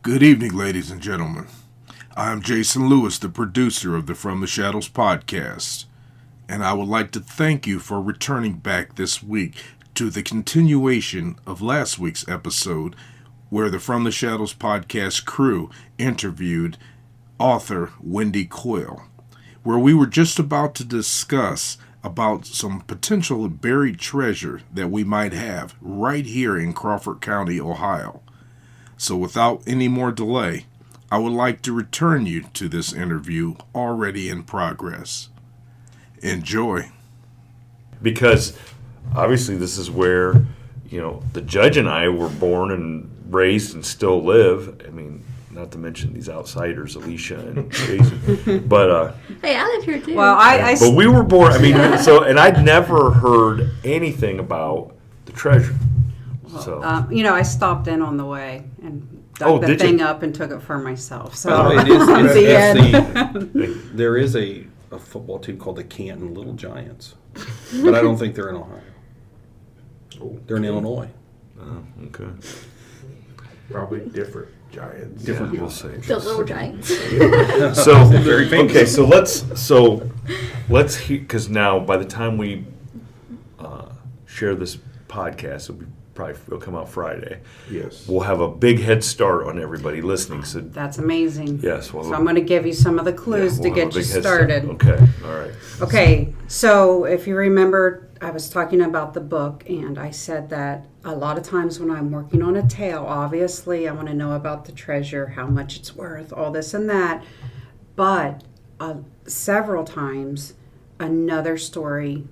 Good evening, ladies and gentlemen. I am Jason Lewis, the producer of the From the Shadows podcast, and I would like to thank you for returning back this week to the continuation of last week's episode where the From the Shadows podcast crew interviewed author Wendy Koile, where we were just about to discuss about some potential buried treasure that we might have right here in Crawford County, Ohio. So without any more delay, I would like to return you to this interview already in progress. Enjoy. Because obviously this is where, the judge and I were born and raised and still live. I mean, not to mention these outsiders, Alicia and Jason. But hey, I live here too. Well, but we were born. I mean, and I'd never heard anything about the treasure. So I stopped in on the way and dug the thing up and took it for myself. So there is a football team called the Canton Little Giants, but I don't think they're in Ohio. They're in Illinois. Oh, okay. Probably different giants. Different, we'll say. The little giants. So very famous. Okay, so let's hear, because now by the time we share this podcast, it'll come out Friday. Yes. We'll have a big head start on everybody listening. So that's amazing. Yes. So I'm going to give you some of the clues to get you started. Okay. All right. Okay. So if you remember, I was talking about the book, and I said that a lot of times when I'm working on a tale, obviously I want to know about the treasure, how much it's worth, all this and that. But several times, another story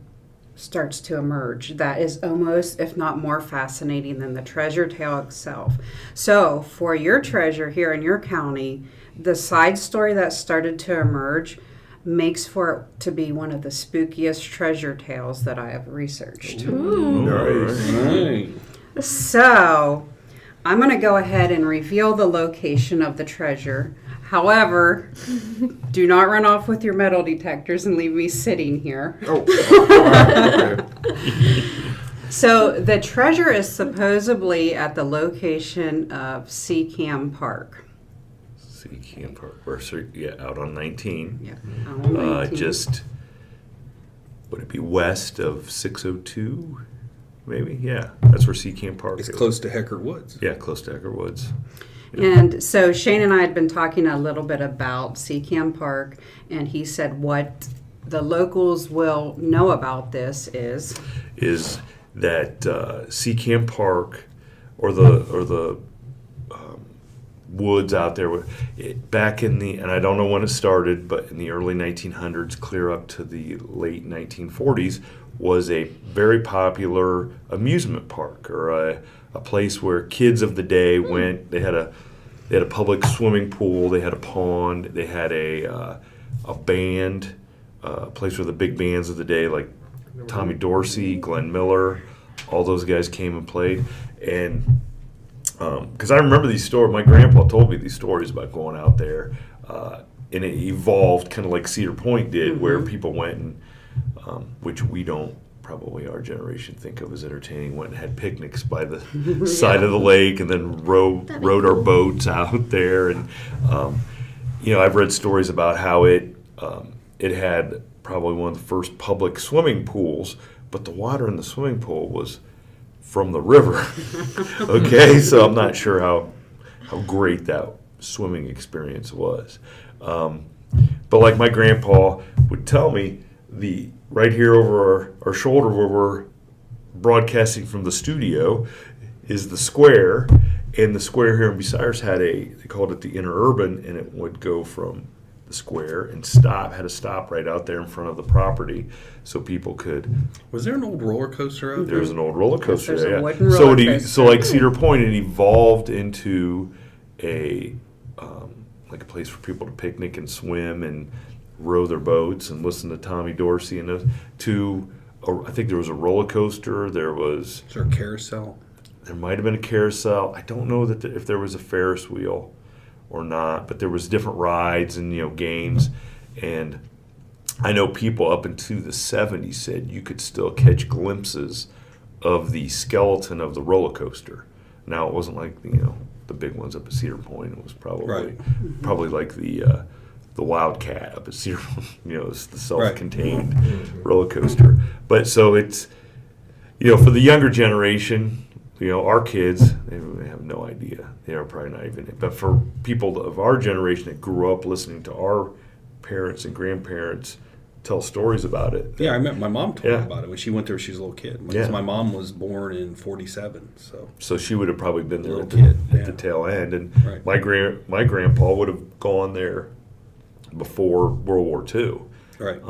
starts to emerge that is almost, if not more fascinating than the treasure tale itself. So for your treasure here in your county, the side story that started to emerge makes for it to be one of the spookiest treasure tales that I have researched. Ooh. Nice. So I'm going to go ahead and reveal the location of the treasure. However, do not run off with your metal detectors and leave me sitting here. So the treasure is supposedly at the location of Seacam Park. Seacam Park, out on 19. Yeah, on 19. Just, would it be west of 602? Maybe, yeah. That's where Seacam Park is. It's close to Hecker Woods. Yeah, close to Hecker Woods. And so Shane and I had been talking a little bit about Seacam Park, and he said what the locals will know about this is that Seacam Park or the woods out there back in and I don't know when it started, but in the early 1900s, clear up to the late 1940s, was a very popular amusement park or a place where kids of the day went. They had a public swimming pool. They had a pond. They had a band, a place where the big bands of the day, like Tommy Dorsey, Glenn Miller, all those guys came and played. And because I remember these stories, my grandpa told me these stories about going out there, and it evolved kind of like Cedar Point did, where people went and, which we don't. Probably our generation think of as entertaining, went and had picnics by the side of the lake and then rowed our boats out there. And, I've read stories about how it had probably one of the first public swimming pools, but the water in the swimming pool was from the river. Okay, so I'm not sure how great that swimming experience was. But like my grandpa would tell me, right here over our shoulder where we're broadcasting from the studio is the square, and the square here in Bucyrus they called it the interurban, and it would go from the square and had a stop right out there in front of the property so people could. Was there an old roller coaster out there? There's an old roller coaster there, a wooden roller coaster. So like Cedar Point, it evolved into a place for people to picnic and swim and row their boats and listen to Tommy Dorsey and I think there was a roller coaster. Is there a carousel? There might have been a carousel. I don't know if there was a Ferris wheel or not, but there was different rides and games. And I know people up into the 70s said you could still catch glimpses of the skeleton of the roller coaster. Now it wasn't like the big ones up at Cedar Point. It was probably Right. probably like the Wildcat up at Cedar Point. It's the self-contained roller coaster. But so it's for the younger generation, our kids, they have no idea. They are probably not even. But for people of our generation that grew up listening to our parents and grandparents tell stories about it. Yeah, I remember my mom told me about it when she went there. She was a little kid. Because my mom was born in '47, so she would have probably been there at the tail end. And my grandpa would have gone there before World War II. Right.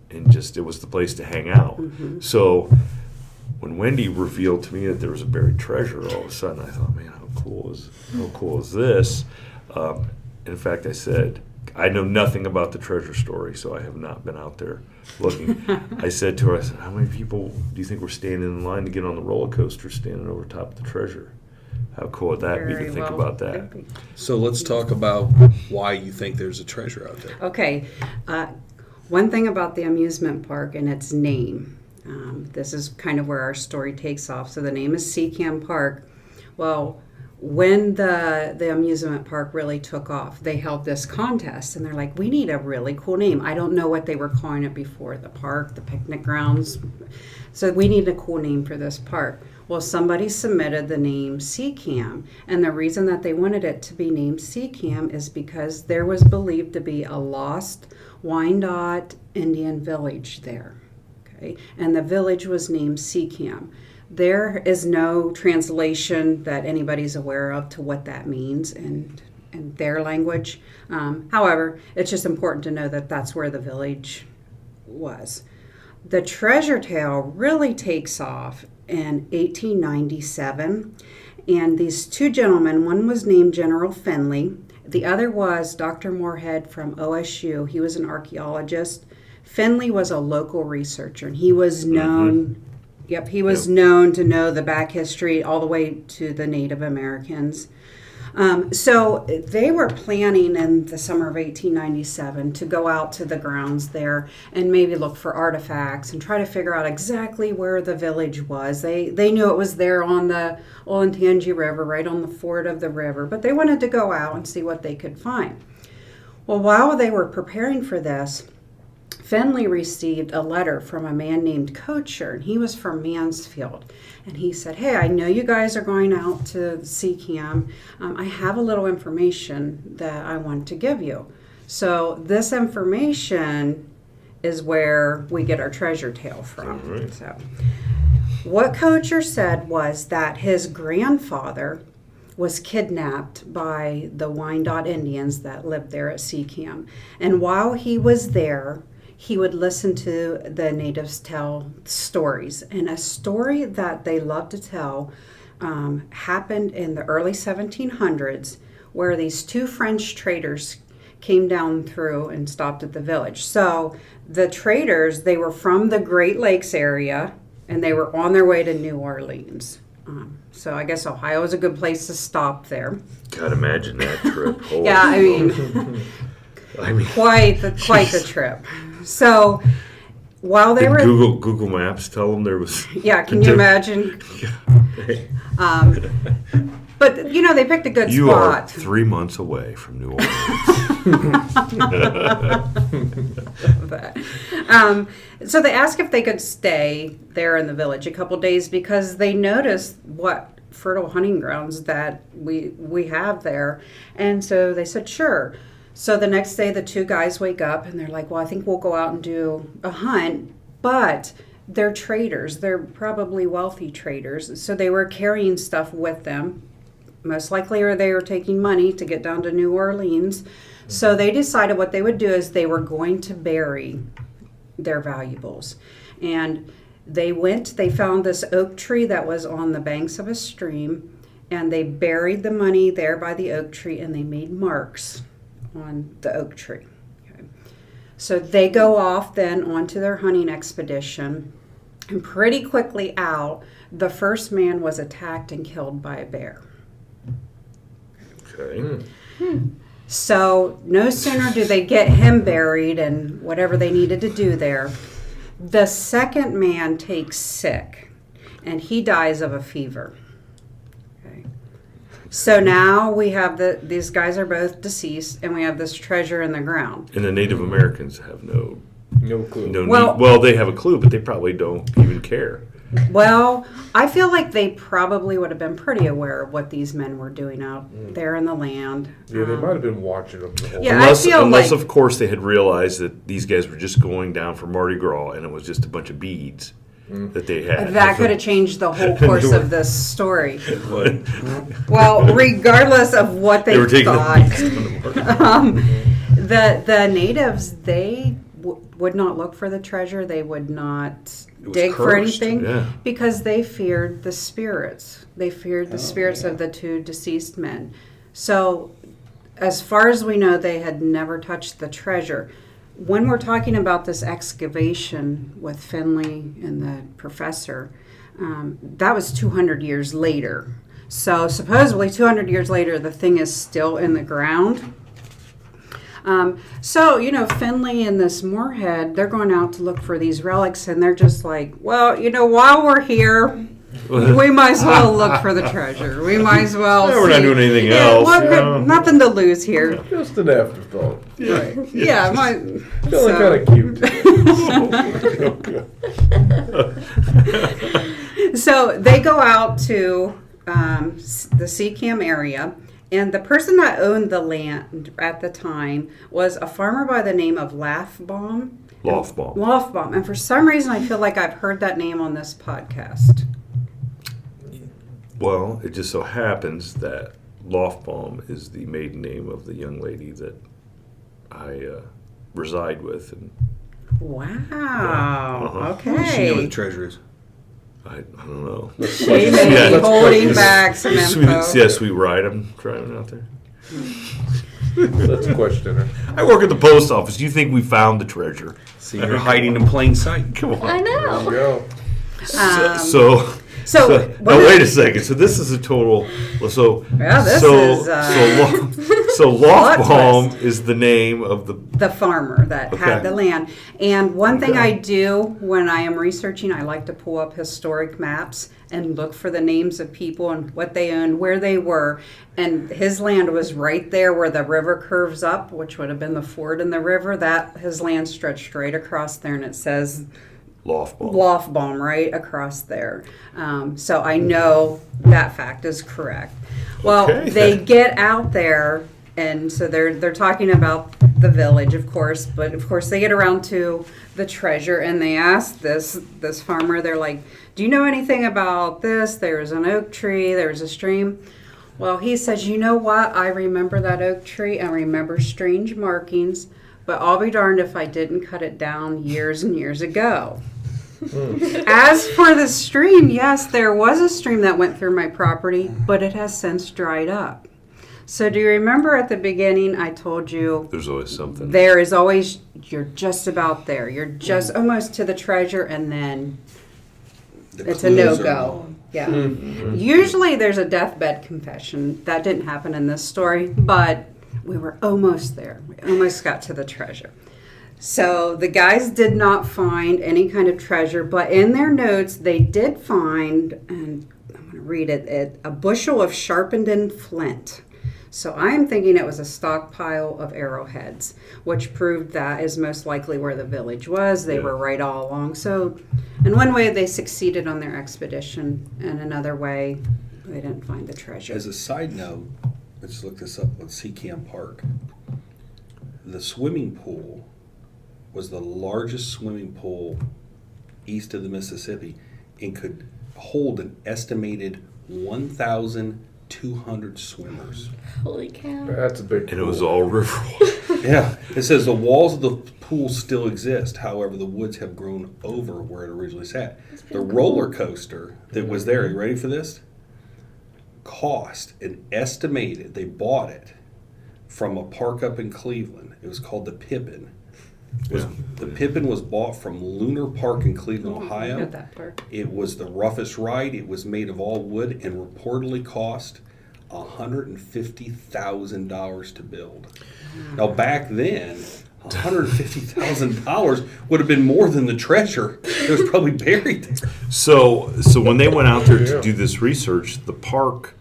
And just it was the place to hang out. So when Wendy revealed to me that there was a buried treasure, all of a sudden I thought, man, how cool is this? In fact, I said, I know nothing about the treasure story, so I have not been out there looking. I said to her, how many people do you think were standing in line to get on the roller coaster standing over top of the treasure? How cool would that be to think about that? So let's talk about why you think there's a treasure out there. Okay. One thing about the amusement park and its name. This is kind of where our story takes off. So the name is Seacam Park. Well, when the amusement park really took off, they held this contest, and they're like, we need a really cool name. I don't know what they were calling it before, the park, the picnic grounds. So we need a cool name for this park. Well, somebody submitted the name Seacam, and the reason that they wanted it to be named Seacam is because there was believed to be a lost Wyandotte Indian village there. Okay, and the village was named Seacam. There is no translation that anybody's aware of to what that means in their language. However, it's just important to know that that's where the village was. The treasure tale really takes off in 1897, and these two gentlemen, one was named General Finley, the other was Dr. Moorhead from OSU. He was an archaeologist. Finley was a local researcher, and he was known known to know the back history all the way to the Native Americans. So they were planning in the summer of 1897 to go out to the grounds there and maybe look for artifacts and try to figure out exactly where the village was. They knew it was there on the Olentangy River, right on the ford of the river, but they wanted to go out and see what they could find. Well, while they were preparing for this, Finley received a letter from a man named Kocher, and he was from Mansfield. And he said, hey, I know you guys are going out to Seacam. I have a little information that I want to give you. So this information is where we get our treasure tale from. Right. So what Kocher said was that his grandfather was kidnapped by the Wyandotte Indians that lived there at Seacam. And while he was there, he would listen to the natives tell stories. And a story that they loved to tell happened in the early 1700s, where these two French traders came down through and stopped at the village. So the traders, they were from the Great Lakes area, and they were on their way to New Orleans. So I guess Ohio is a good place to stop there. Can't imagine that trip. Yeah, I mean, quite the trip. So while they were Google Maps tell them there was. Yeah, can you imagine? But they picked a good spot. You are 3 months away from New Orleans. So they asked if they could stay there in the village a couple days because they noticed what fertile hunting grounds that we have there, and so they said sure. So the next day, the two guys wake up and they're like, well, I think we'll go out and do a hunt, but they're traders. They're probably wealthy traders. So they were carrying stuff with them. Most likely they were taking money to get down to New Orleans. So they decided what they would do is they were going to bury their valuables. And they found this oak tree that was on the banks of a stream, and they buried the money there by the oak tree, and they made marks on the oak tree. Okay. So they go off then onto their hunting expedition, and pretty quickly out, the first man was attacked and killed by a bear. Okay. So no sooner do they get him buried and whatever they needed to do there, the second man takes sick, and he dies of a fever. Okay. So now we have these guys are both deceased, and we have this treasure in the ground. And the Native Americans have no clue. well, they have a clue, but they probably don't even care. Well, I feel like they probably would have been pretty aware of what these men were doing out there in the land. Yeah, they might have been watching them the whole Yeah, time. Unless, of course, they had realized that these guys were just going down for Mardi Gras and it was just a bunch of beads that they had. That could have changed the whole course of this story. What? Well, regardless of what they They were taking thought, the beads down to Mardi Gras. the natives, they would not look for the treasure. They would not dig for cursed. anything Yeah. because they feared the spirits. They feared the spirits of the two deceased men. So, as far as we know, they had never touched the treasure. When we're talking about this excavation with Finley and the professor, that was 200 years later. So supposedly 200 years later, the thing is still in the ground. So, Finley and this Moorhead, they're going out to look for these relics, and they're just like, well, while we're here, we might as well look for the treasure. We might as well Yeah, we're not see. doing anything else, what you could- know. Nothing to lose here. Just an afterthought. Right. Yeah, Feeling kind of cute. So they go out to the Seacam area, and the person that owned the land at the time was a farmer by the name of Lofbaum. Lofbaum. And for some reason, I feel like I've heard that name on this podcast. Well, it just so happens that Lofbaum is the maiden name of the young lady that I reside with. And Wow. Uh-huh. Okay. She know where the treasure is. I don't know. She may be holding back some info. Sweet ride I'm driving out there. Let's question her. I work at the post office. Do you think we found the treasure? See, you're hiding in plain sight. Come on. I There you know. go. So now wait a second. So this is a total. So Yeah, this so, is, so plot Lofbaum twist. is the name of the. Farmer that had Okay. the land. And one thing I do when I am researching, I like to pull up historic maps and look for the names of people and what they owned, where they were. And his land was right there where the river curves up, which would have been the ford in the river. That his land stretched right across there, and it says Lofbaum right across there. So I know that fact is correct. Well, Okay, they then. get out there, and so they're talking about the village, of course, but of course they get around to the treasure, and they ask this farmer, they're like, do you know anything about this? There's an oak tree, there's a stream. Well, he says, you know what? I remember that oak tree. I remember strange markings, but I'll be darned if I didn't cut it down years and years ago. As for the stream, yes, there was a stream that went through my property, but it has since dried up. So do you remember at the beginning I told you There's always something. there is always, you're just about there. You're just almost to the treasure, and then The it's a clues are no-go. gone. Yeah. Usually there's a deathbed confession. That didn't happen in this story, but we were almost there. We almost got to the treasure. So the guys did not find any kind of treasure, but in their notes they did find, and I'm going to read it, a bushel of sharpened flint. So I'm thinking it was a stockpile of arrowheads, which proved that is most likely where the village was. They were right all along. So in one way they succeeded on their expedition, and another way they didn't find the treasure. As a side note, let's look this up on Seacam Park. The swimming pool was the largest swimming pool east of the Mississippi and could hold an estimated 1,200 swimmers. Holy cow. That's a big And it was pool. all river water. Yeah, it says the walls of the pool still exist. However, the woods have grown over where it originally sat. The roller coaster that was there, are you ready for this? Cost an estimated, they bought it from a park up in Cleveland. It was called the Pippin. The Pippin was bought from Lunar Park in Cleveland, Ohio. Not that part. It was the roughest ride. It was made of all wood and reportedly cost $150,000 to build. Now back then, $150,000 would have been more than the treasure that was probably buried there. So when they went out there to do this research, the park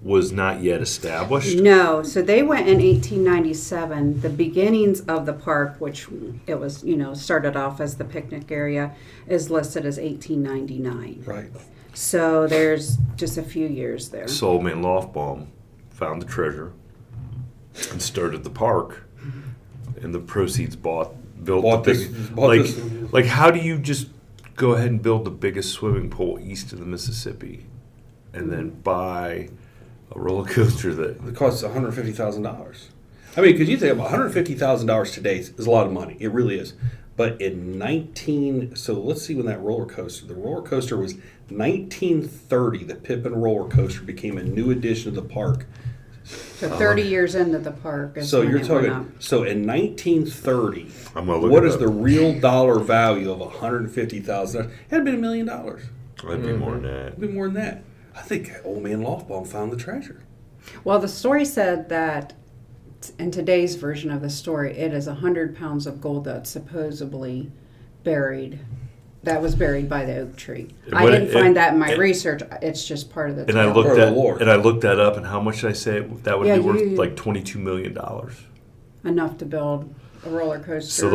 was not yet established? No, so they went in 1897. The beginnings of the park, which it was, started off as the picnic area, is listed as 1899. Right. So there's just a few years there. So old man Lofbaum found the treasure and started the park, and the proceeds built like how do you just go ahead and build the biggest swimming pool east of the Mississippi and then buy a roller coaster that It costs $150,000. I mean, because you think about $150,000 today is a lot of money. It really is. But in so let's see when that roller coaster. The roller coaster was 1930. The Pippin roller coaster became a new addition to the park. So 30 years into the park. Is So when you're it went talking. up. So in 1930, I'm gonna look what it is up. the real dollar value of $150,000? It had been $1 million. It'd That'd be more than that. be more than that. I think old man Lofbaum found the treasure. Well, the story said that in today's version of the story, it is 100 pounds of gold that's supposedly buried. That was buried by the oak tree. I didn't find that in my research. It's just part of the And I tale. looked Part of at the lore. and I looked that up, and how much did I say that would Yeah, be worth? you- Like $22 million. Enough to build a roller coaster. So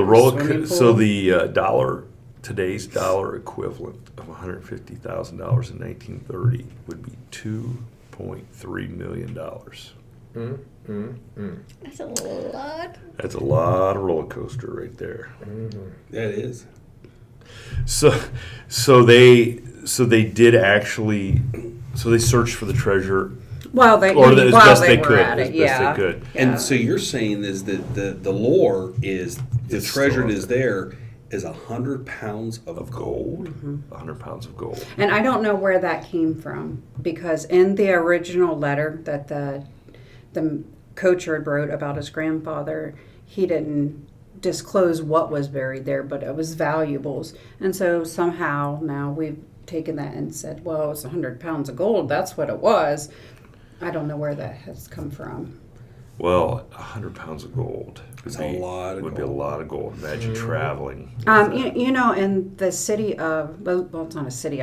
the today's dollar equivalent of $150,000 in 1930 would be $2.3 million. That's a lot. That's a lot of roller coaster right there. Yeah, it is. So they did actually. So they searched for the treasure, Well, they or as while best they they were could. at As it, best yeah. they could. Yeah. And so you're saying is that the lore is the It's treasure still that out is there is 100 pounds of Of gold. gold, 100 pounds of gold. And I don't know where that came from because in the original letter that the coachard wrote about his grandfather, he didn't disclose what was buried there, but it was valuables. And so somehow now we've taken that and said, well, it's 100 pounds of gold. That's what it was. I don't know where that has come from. Well, 100 pounds of gold It's a lot of would be a gold. lot of gold. Imagine traveling. with that. In the city of, well, it's not a city,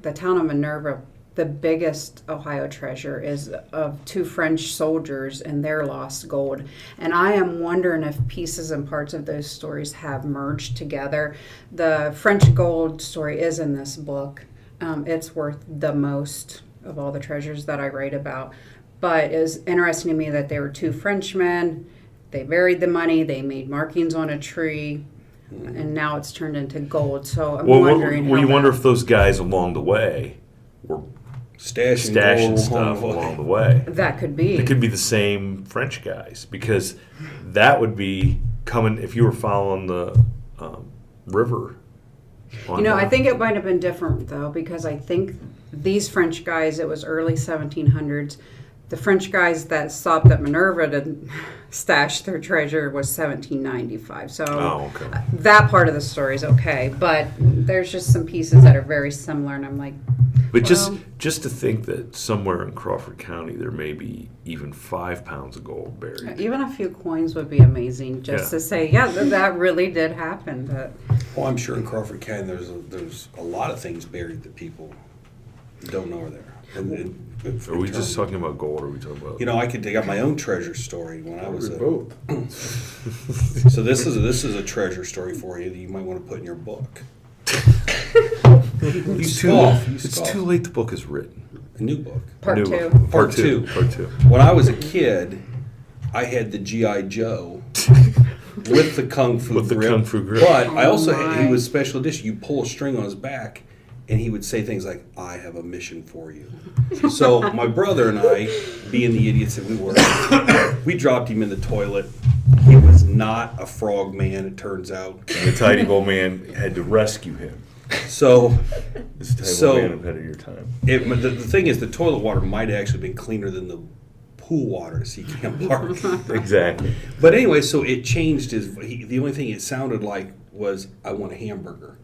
the town of Minerva, the biggest Ohio treasure is of 2 French soldiers and their lost gold. And I am wondering if pieces and parts of those stories have merged together. The French gold story is in this book. It's worth the most of all the treasures that I write about. But it was interesting to me that they were 2 Frenchmen. They buried the money. They made markings on a tree. And now it's turned into gold. So I'm wondering you how wonder that- if those guys along the way were stashing gold stuff along the way. along the way. that could be. It could be the same French guys, because that would be coming if you were following the river. I think it might have been different though, because I think these French guys, it was early 1700s. The French guys that stopped at Minerva to stash their treasure was 1795. So okay. that part of the story is okay, but there's just some pieces that are very similar, and I'm like, But well, just to think that somewhere in Crawford County there may be even 5 pounds of gold buried. even a few coins would be amazing, just Yeah. to say, that really did happen. But Well, I'm sure in Crawford County there's a lot of things buried that people don't know are there. Are we just talking about gold, or are we talking about? I could dig up my own treasure story when I was Both. So this is a treasure story for you that you might want to put in your book. You scoff, you it's scoff. too late. The book is written. A new book. part New 2. one. Part two. Part 2. When I was a kid, I had the G.I. Joe with the Kung Fu With the grip. Kung Fu grip. But I also Oh, he my. was special edition. You pull a string on his back, and he would say things like, "I have a mission for you." So my brother and I, being the idiots that we were, we dropped him in the toilet. He was not a frog man, it turns out. The tiny old man had to rescue him. So This tiny So- old man ahead of your time. the thing is, the toilet water might have actually been cleaner than the pool water at Sea Camp Park. Exactly. But anyway, so it changed the only thing it sounded like was, "I want a hamburger."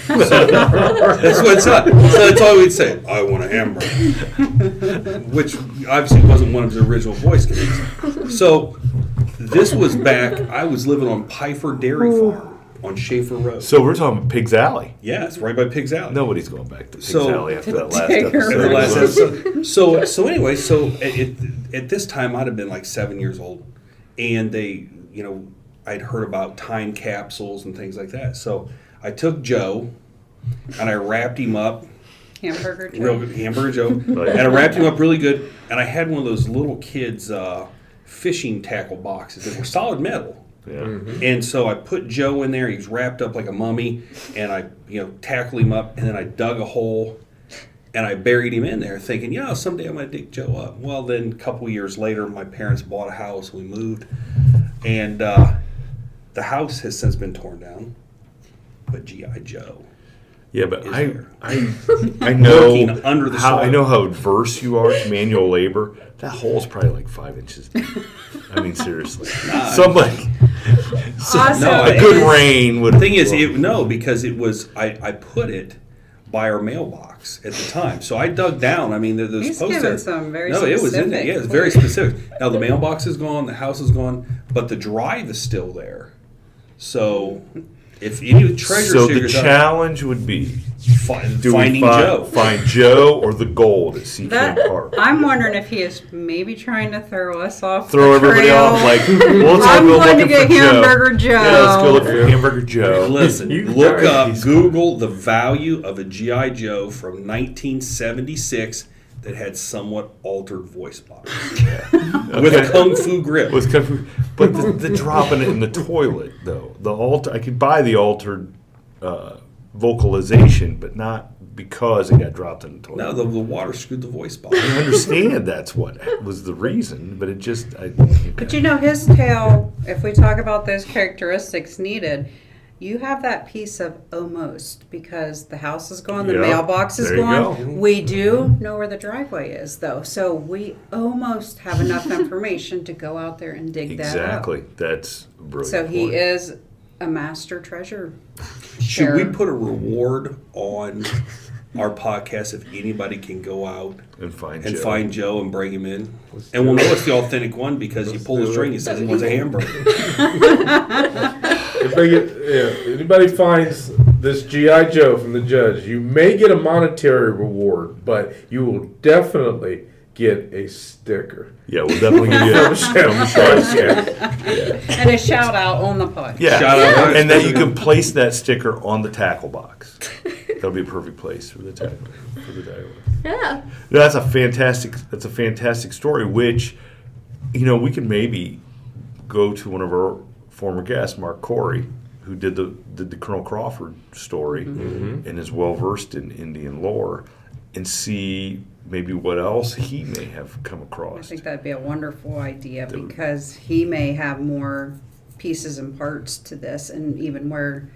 So that's what it's like. So that's all we'd say, "I want a hamburger," which obviously wasn't one of his original voice commands. So this was back, I was living on Pfeiffer Dairy Farm. on Schaefer Road. So we're talking Pig's Alley. Yeah, it's right by Pig's Alley. Nobody's going back to Pig's So- Alley after that last Take her episode. After the last episode. So anyway, at this time I'd have been like 7 years old, and I'd heard about time capsules and things like that. So I took Joe, and I wrapped him up. Hamburger Joe. Real good, Hamburger Joe. Right. And I wrapped him up really good. And I had one of those little kids' fishing tackle boxes that were solid metal. Yeah. And so I put Joe in there. He was wrapped up like a mummy. And I, tackled him up. And then I dug a hole. And I buried him in there thinking, someday I'm going to dig Joe up. Well, then a couple years later, my parents bought a house. We moved. And the house has since been torn down. But G.I. Joe. Yeah, but Is I there. know Working under the how soil. I know how adverse you are to manual labor. That hole's probably like 5 inches deep. I mean, seriously, somebody. Awesome. No, a good rain would. The thing is, because it was, I put it by our mailbox at the time. So I dug down. I mean, there's He's posts given there. some very No, it was in there. specific Yeah, it's very specific. Now the mailbox is gone, the house is gone, but the drive is still there. So if any treasure So the figures out, challenge would be do finding we Joe. find Joe or the gold at Sea That, King Park. I'm wondering if he is maybe trying to throw us off. Throw the everybody trail. off like, well, let's all I'm go going to looking get for Joe. Hamburger Joe. Yeah, let's go look for Hamburger Joe. Listen, You look guys, up, he's- Google the value of a G.I. Joe from 1976 that had somewhat altered voice box with a kung fu grip. Was but the dropping it in the toilet though. The alter I could buy the altered vocalization, but not because it got dropped in the toilet. No, the water screwed the voice box. I understand that's what was the reason, but it just. But his tail, if we talk about those characteristics needed, you have that piece of almost, because the house is gone, the Yeah, mailbox is there you gone. go. We do know where the driveway is, though. So we almost have enough information to go out there and dig that up. Exactly. That's a brilliant. So he point. is a master treasure. Should we sharer. put a reward on our podcast if anybody can go out and find and Joe. find Joe and bring him in? And we'll know it's the authentic one because you pull the string, it says he wants a hamburger. If anybody finds this G.I. Joe from the judge, you may get a monetary reward, but you will definitely get a sticker. Yeah, we'll definitely give you a And a shout out on the podcast. Yeah, Shout out. and then you can place that sticker on the tackle box. That'll be a perfect place for the tackle. Yeah. That's a fantastic story. Which, we can maybe go to one of our former guests, Mark Corey, who did the Colonel Crawford story and is well versed in Indian lore, and see maybe what else he may have come I across. think that'd be a wonderful idea because he may have more pieces and parts to this, and even where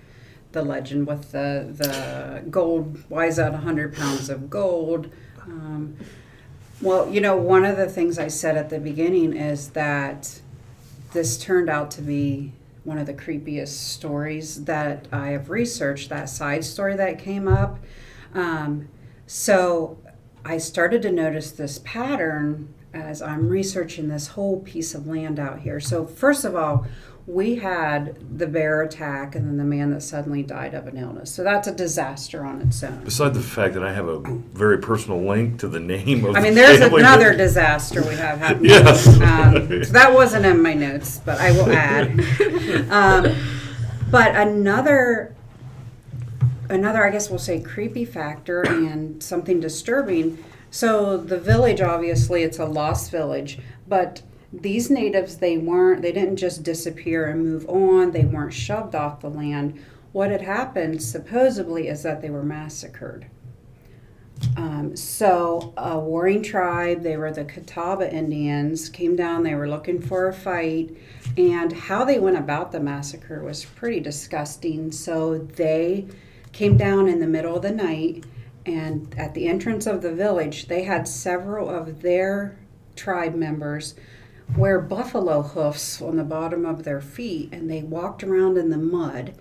the legend with the gold, why is that 100 pounds of gold? Well, one of the things I said at the beginning is that this turned out to be one of the creepiest stories that I have researched, that side story that came up. So I started to notice this pattern as I'm researching this whole piece of land out here. So first of all, we had the bear attack and then the man that suddenly died of an illness. So that's a disaster on its own. Besides the fact that I have a very personal link to the name of There's the family another that- disaster we have happening. Yes. So that wasn't in my notes, but I will add. But another, I guess we'll say, creepy factor and something disturbing. So the village, obviously, it's a lost village, but these natives, they didn't just disappear and move on. They weren't shoved off the land. What had happened, supposedly, is that they were massacred. So a warring tribe, they were the Catawba Indians, came down, they were looking for a fight, and how they went about the massacre was pretty disgusting. So they came down in the middle of the night, and at the entrance of the village, they had several of their tribe members wear buffalo hoofs on the bottom of their feet, and they walked around in the mud,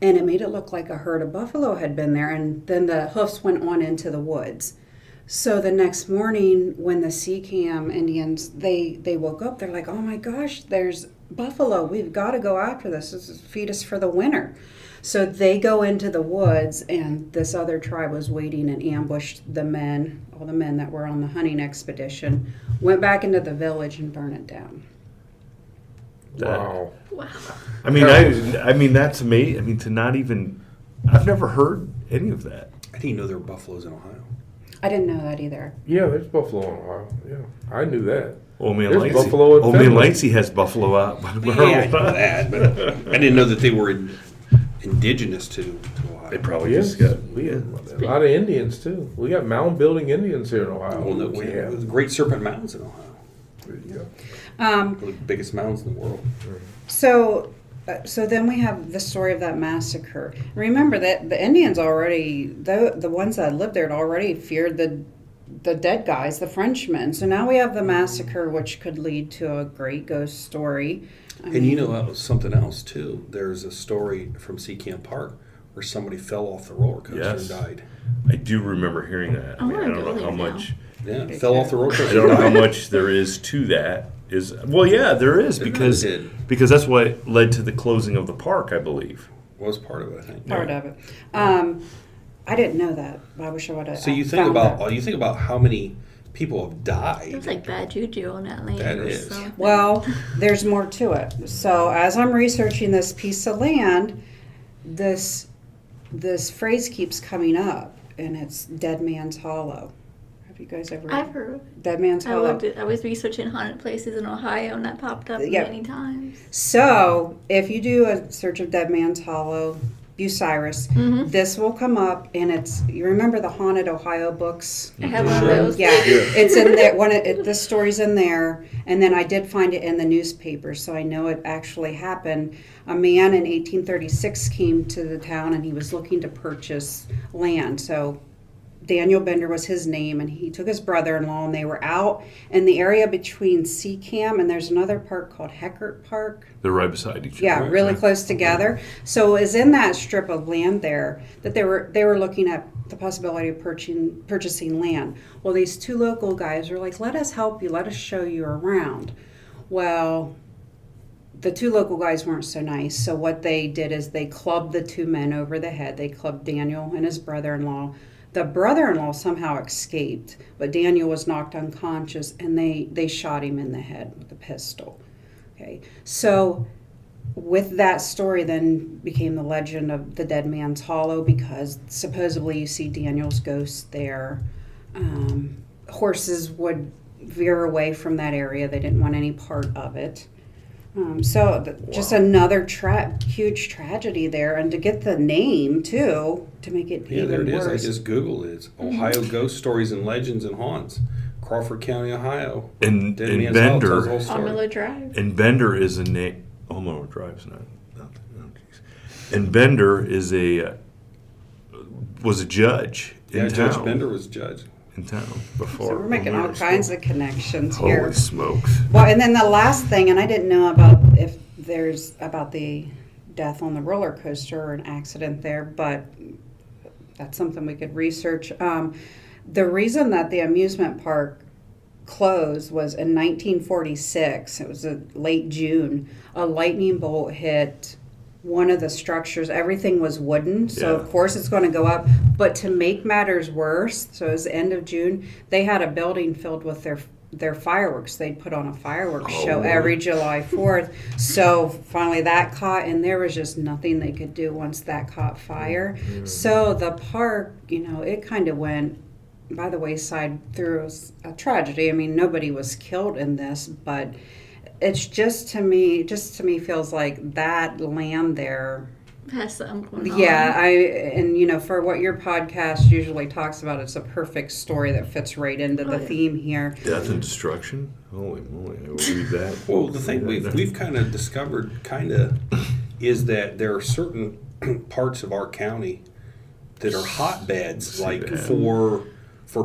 and it made it look like a herd of buffalo had been there, and then the hoofs went on into the woods. So the next morning, when the Seacam Indians, they woke up, they're like, oh my gosh, there's buffalo. We've got to go after this. This is feed us for the winter. So they go into the woods, and this other tribe was waiting and ambushed the men, all the men that were on the hunting expedition, went back into the village and burned it down. Wow. Wow. I mean, that's amazing. I mean, to not even, I've never heard any of that. I didn't know there were buffaloes in Ohio. I didn't know that either. Yeah, there's buffalo in Ohio. Yeah, I knew that. Old Man There's Langsy. buffalo in Old Man Finland. Langsy has buffalo out. Yeah, I know that, but I didn't know that they were indigenous to Ohio. They probably Yes, just got. we have a lot of Indians too. We got mound building Indians here in Ohio. Well, no we kidding. have. There's Great Serpent Mountains in Ohio. Yeah. One of the biggest mountains in the world. So then we have the story of that massacre. Remember that the Indians already, the ones that lived there had already feared the dead guys, the Frenchmen. So now we have the massacre, which could lead to a great ghost story. And you know something else too. There's a story from Seacamp Park where somebody fell off the roller coaster Yes. and died. I do remember hearing that. I mean, I don't know how much. Yeah, fell off the roller coaster. I don't know how and died. much there is to that. Well, yeah, there is because did. that's what led to the closing of the park, I believe. Was part of it, I think. Part of it. I didn't know that. I wish I would have. So you think about how many people have died. It was like bad juju on that land. That or is. something. Well, there's more to it. So as I'm researching this piece of land, this phrase keeps coming up, and it's Dead Man's Hollow. Have you guys ever? I've heard of it. Dead Man's Hollow. I was researching haunted places in Ohio, and that popped up Yep. many times. So if you do a search of Dead Man's Hollow, Bucyrus, this will come up, and you remember the Haunted Ohio books? I have one of those. Yeah, it's in there. This story's in there, and then I did find it in the newspaper, so I know it actually happened. A man in 1836 came to the town, and he was looking to purchase land. So Daniel Bender was his name, and he took his brother-in-law, and they were out in the area between Seacam, and there's another park called Heckert Park. They're right beside each other. Yeah, really close together. So it was in that strip of land there that they were looking at the possibility of purchasing land. Well, these two local guys were like, let us help you, let us show you around. Well, the two local guys weren't so nice. So what they did is they clubbed the two men over the head. They clubbed Daniel and his brother-in-law. The brother-in-law somehow escaped, but Daniel was knocked unconscious, and they shot him in the head with a pistol. Okay, so with that story then became the legend of the Dead Man's Hollow, because supposedly you see Daniel's ghost there. Horses would veer away from that area. They didn't want any part of it. Just another huge tragedy there, and to get the name too, to make it Yeah, even there it is. worse. I just Googled it. It's Ohio Ghost Stories and Legends and Haunts. Crawford County, Ohio. And Dead Man's Hollow tells the Bender, whole story. On Miller Drive. and Bender is a name. Oh, Miller Drive's not. And Bender was a judge in Yeah, town. Judge Bender was judge. In town before. So we're making all Miller kinds spoke. of connections here. Holy smokes! Well, and then the last thing, and I didn't know if there's about the death on the roller coaster or an accident there, but that's something we could research. The reason that the amusement park closed was in 1946. It was late June. A lightning bolt hit one of the structures. Everything was wooden, so Yeah. of course it's going to go up. But to make matters worse, so it was the end of June, they had a building filled with their fireworks. They'd put on a fireworks show every July 4th. So finally that caught, and there was just nothing they could do once that caught fire. So the park, it kind of went by the wayside through a tragedy. I mean, nobody was killed in this, but it's just to me feels like that land there. Has something going on. Yeah, for what your podcast usually talks about, it's a perfect story that fits right into the theme here. Death and destruction. Holy moly! I will read that. Well, the thing we've kind of discovered is that there are certain parts of our county that are hotbeds, like for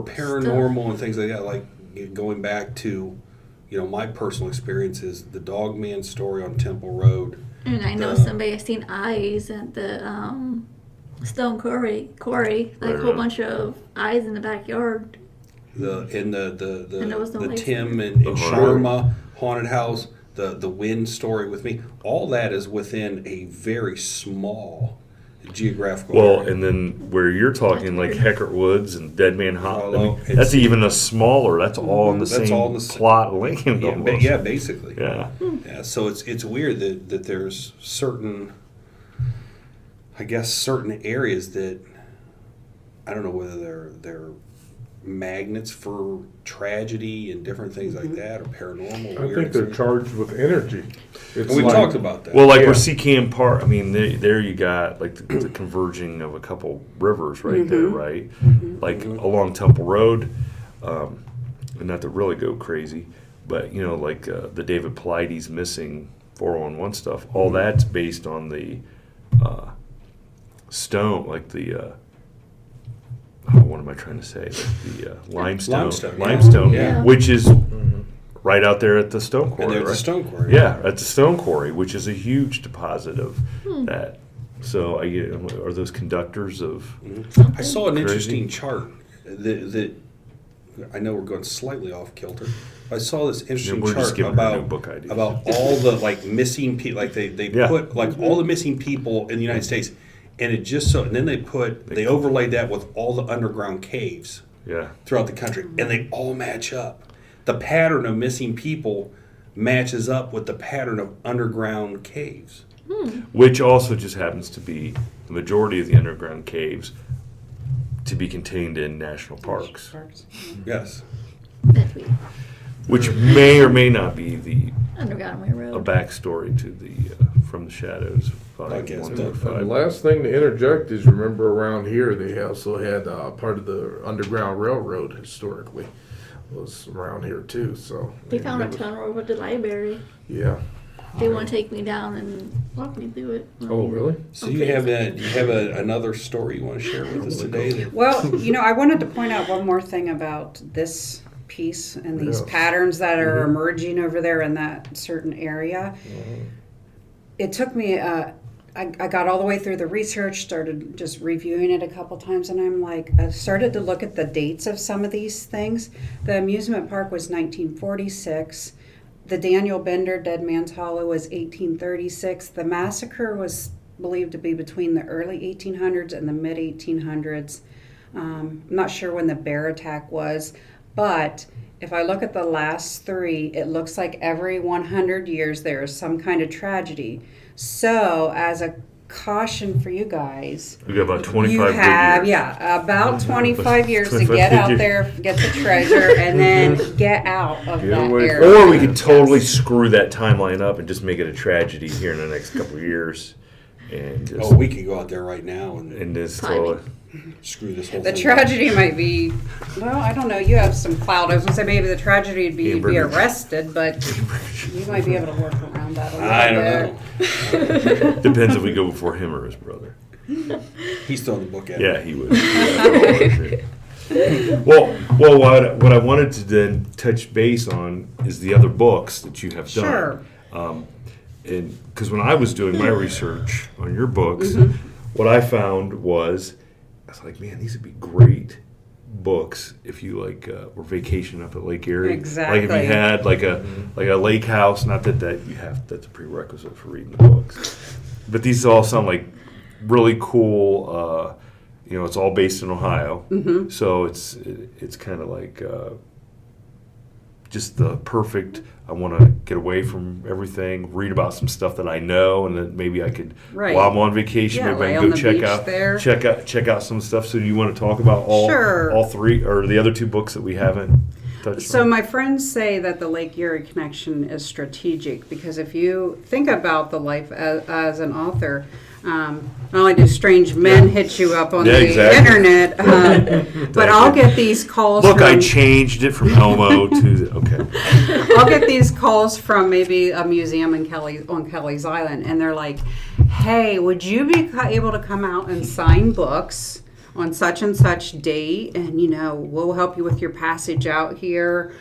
paranormal and things like that. Like going back to, my personal experiences, the Dog Man story on Temple Road. And I know somebody has seen eyes at the Stone Quarry, like a whole bunch of eyes in the backyard. And there was no the lights Tim there. and Uh-huh. Sharma haunted house, the Wind story with me. All that is within a very small geographical Well, area. and then where you're talking like Heckert Woods and Dead Man Hollow, Hollow, that's it's- even a smaller. That's all in the That's same all in the same- plot of Lincoln. yeah, almost. yeah, basically. Yeah. Yeah, so it's weird that there's certain, I guess, certain areas that I don't know whether they're magnets for tragedy and different things like that, or paranormal. I weird think they're experience. charged with energy. It's And we've like- talked about that. Well, like Yeah. where Seacam Park, I mean, there you got like the converging of a couple rivers right there, right? Like along Temple Road, and not to really go crazy, but you know, like the David Pilates missing 411 stuff. All that's based on the stone, like the. What am I trying to say? Like the limestone, Limestone, yeah. which is right out there at the stone quarry. and there's right? a stone quarry. Yeah, at the stone quarry, which is a huge deposit of that. So, are those conductors of? I saw an Crazy. interesting chart that I know we're going slightly off kilter. I saw this interesting we're just chart giving her new about book ideas. all the like missing people. Like they Yeah. put like all the missing people in the United States, and it just so and then they overlaid that with all the underground caves Yeah, throughout the country, and they all match up. The pattern of missing people matches up with the pattern of underground caves. which also just happens to be the majority of the underground caves to be contained in national parks, Yes. That we which may or may not be the underground a railroad. backstory to the From the Shadows. I guess Volume that- 1 And through the 5. last thing to interject is, remember around here they also had part of the Underground Railroad historically was around here too. So They found a tunnel over the library. Yeah. They want to take me down and walk me through it. Oh, really? So you have another story you want to share with us today? that- Well, I wanted to point out one more thing about this piece and these Yeah. patterns that are emerging over there in that certain area. It took me, I got all the way through the research, started just reviewing it a couple times, and I'm like, I started to look at the dates of some of these things. The amusement park was 1946. The Daniel Bender Dead Man's Hollow was 1836. The massacre was believed to be between the early 1800s and the mid 1800s. I'm not sure when the bear attack was, but if I look at the last three, it looks like every 100 years there is some kind of tragedy. So, as a caution for you guys, We got about 25 you good have, years. yeah, about 25 years to 25 get out years. there, get the treasure, and then get out of Get that away area. Or we could totally Yes. screw that timeline up and just make it a tragedy here in the next couple of years, and just Oh, we could go out there right now and just Timing. screw this whole The thing tragedy might be, well, I don't know. You have some clout. I was gonna say maybe the tragedy would be you'd be Hamburgers. arrested, but you might be able to work around that a little I bit. don't know. depends if we go before him or his brother. He's throwing the book at Yeah, me. he would. Yeah, well, what I wanted to then touch base on is the other books that you have done. Sure. And because when I was doing my research on your books, what I found was, I was like, man, these would be great books if you were vacationing up at Lake Erie. Exactly. Like if you had like a lake house. Not that you have, that's a prerequisite for reading the books. But these all sound like really cool. It's all based in Ohio, so it's kind of like just the perfect. I want to get away from everything, read about some stuff that I know, and then maybe I could, Right. while I'm on vacation, Yeah, maybe I lay can on go the check beach there. check out some stuff. So, do you want to talk about Sure. all three or the other two books that we haven't touched So on? my friends say that the Lake Erie connection is strategic because if you think about the life as an author, not only do strange men hit you up on Yeah, the exactly. internet, but I'll get these calls. Look, I from, changed it from Elmo to okay. I'll get these calls from maybe a museum on Kelly's Island, and they're like, "Hey, would you be able to come out and sign books on such and such date? And we'll help you with your passage out here,